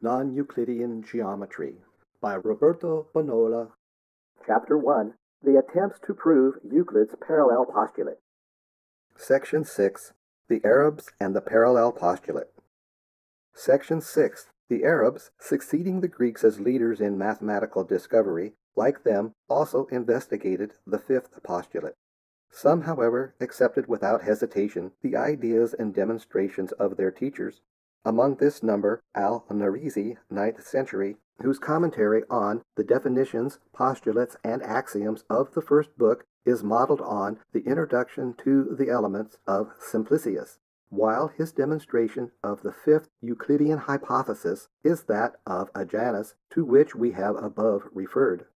Non-Euclidean Geometry by Roberto Bonola. Chapter 1. The Attempts to Prove Euclid's Parallel Postulate. Section 6. The Arabs and the Parallel Postulate. Section 6. The Arabs, succeeding the Greeks as leaders in mathematical discovery, like them, also investigated the fifth postulate. Some, however, accepted without hesitation the ideas and demonstrations of their teachers. Among this number, al-Narizi, 9th century, whose commentary on the definitions, postulates, and axioms of the first book is modeled on the introduction to the elements of Simplicius, while his demonstration of the fifth Euclidean hypothesis is that of Janus, to which we have above referred.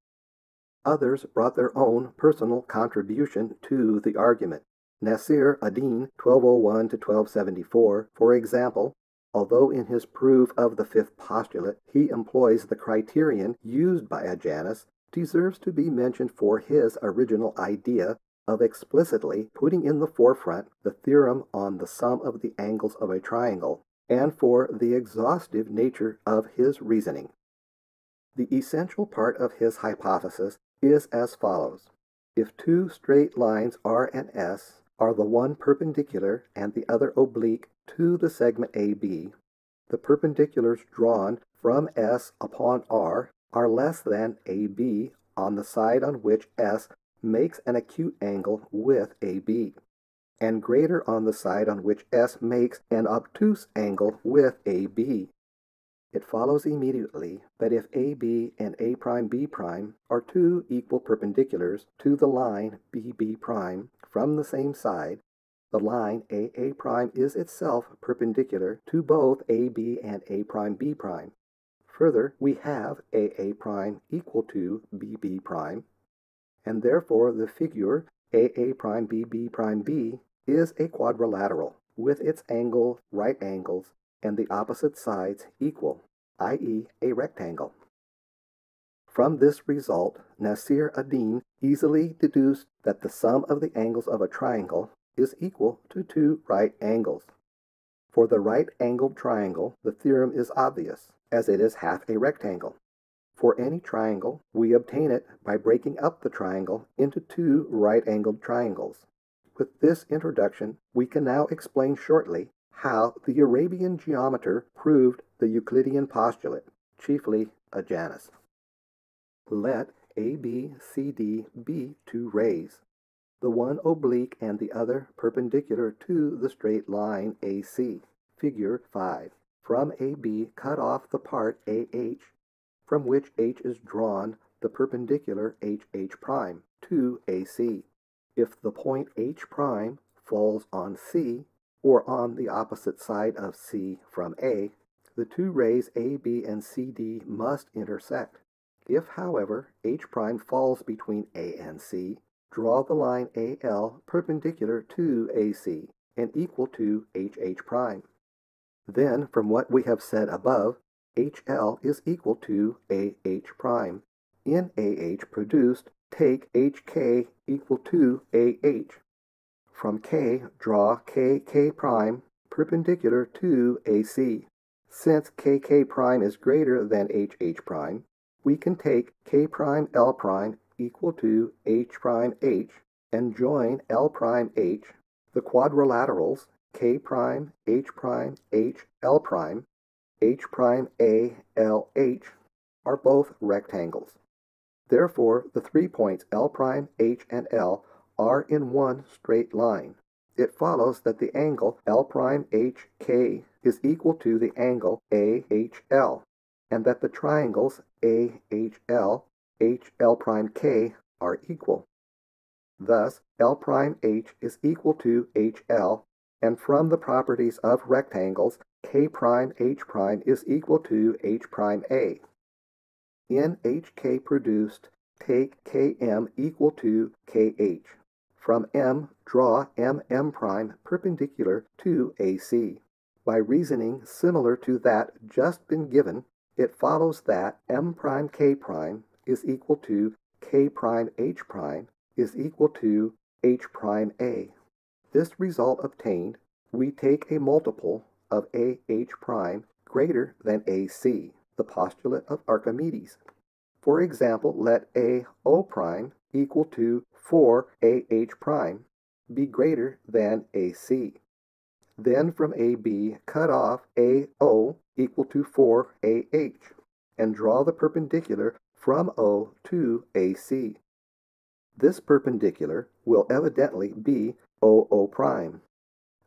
Others brought their own personal contribution to the argument. Nasir Eddin, 1201 to 1274, for example, although in his proof of the fifth postulate he employs the criterion used by Janus, deserves to be mentioned for his original idea of explicitly putting in the forefront the theorem on the sum of the angles of a triangle, and for the exhaustive nature of his reasoning. The essential part of his hypothesis is as follows. If two straight lines R and S are the one perpendicular and the other oblique to the segment AB, the perpendiculars drawn from S upon R are less than AB on the side on which S makes an acute angle with AB, and greater on the side on which S makes an obtuse angle with AB. It follows immediately that if AB and A'B' are two equal perpendiculars to the line BB' from the same side, the line AA' is itself perpendicular to both AB and A'B'. Further, we have AA' equal to BB', and therefore the figure AA', is a quadrilateral, with its right angles and the opposite sides equal, i.e. a rectangle. From this result, Nasir Eddin easily deduced that the sum of the angles of a triangle is equal to two right angles. For the right-angled triangle, the theorem is obvious, as it is half a rectangle. For any triangle, we obtain it by breaking up the triangle into two right-angled triangles. With this introduction, we can now explain shortly how the Arabian geometer proved the Euclidean postulate, chiefly Janus. Let ABCD be two rays, the one oblique and the other perpendicular to the straight line AC, figure 5. From AB cut off the part AH, from which H is drawn the perpendicular HH' to AC. If the point H' falls on C, or on the opposite side of C from A, the two rays AB and CD must intersect. If, however, H' falls between A and C, draw the line AL perpendicular to AC and equal to HH'. Then, from what we have said above, HL is equal to AH'. In AH produced, take HK equal to AH. From K, draw KK' perpendicular to AC. Since KK' is greater than HH', we can take K'L' equal to H'H and join L'H, the quadrilaterals K', H', H, L', H'A, LH are both rectangles. Therefore, the 3 points L', H, and L are in one straight line. It follows that the angle L'HK is equal to the angle AHL, and that the triangles AHL, HL', are equal. Thus, L'H is equal to HL, and from the properties of rectangles, K'H' is equal to H'A. In HK produced, take Km equal to Kh. From M, draw MM' perpendicular to AC. By reasoning similar to that just been given, it follows that M'K' is equal to K'H' is equal to H'A. This result obtained, we take a multiple of AH' greater than AC, the postulate of Archimedes. For example, let AO prime equal to 4AH prime be greater than AC. Then from AB, cut off AO equal to 4AH, and draw the perpendicular from O to AC. This perpendicular will evidently be OO prime.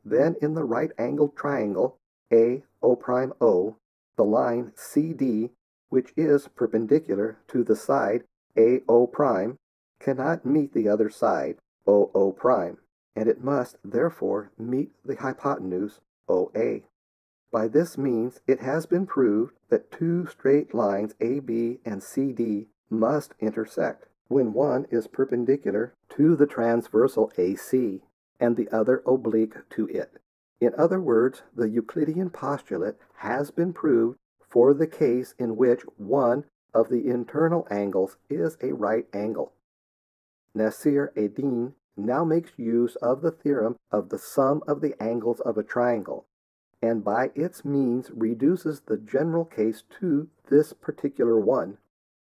Then in the right-angled triangle AO prime O, the line CD, which is perpendicular to the side AO prime, cannot meet the other side OO prime, and it must therefore meet the hypotenuse OA. By this means, it has been proved that two straight lines AB and CD must intersect when one is perpendicular to the transversal AC and the other oblique to it. In other words, the Euclidean postulate has been proved for the case in which one of the internal angles is a right angle. Nasir Eddin now makes use of the theorem of the sum of the angles of a triangle, and by its means reduces the general case to this particular one.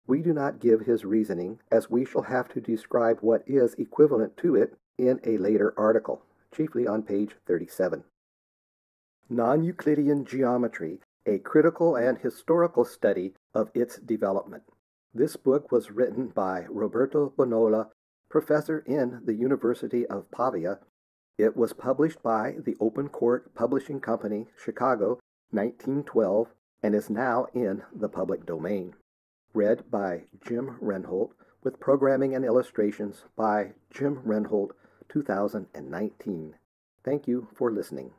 We do not give his reasoning, as we shall have to describe what is equivalent to it in a later article, chiefly on page 37. Non-Euclidean Geometry, a critical and historical study of its development. This book was written by Roberto Bonola, professor in the University of Pavia. It was published by the Open Court Publishing Company, Chicago, 1912, and is now in the public domain. Read by Jim Renholt, with programming and illustrations by Jim Renholt, 2019. Thank you for listening.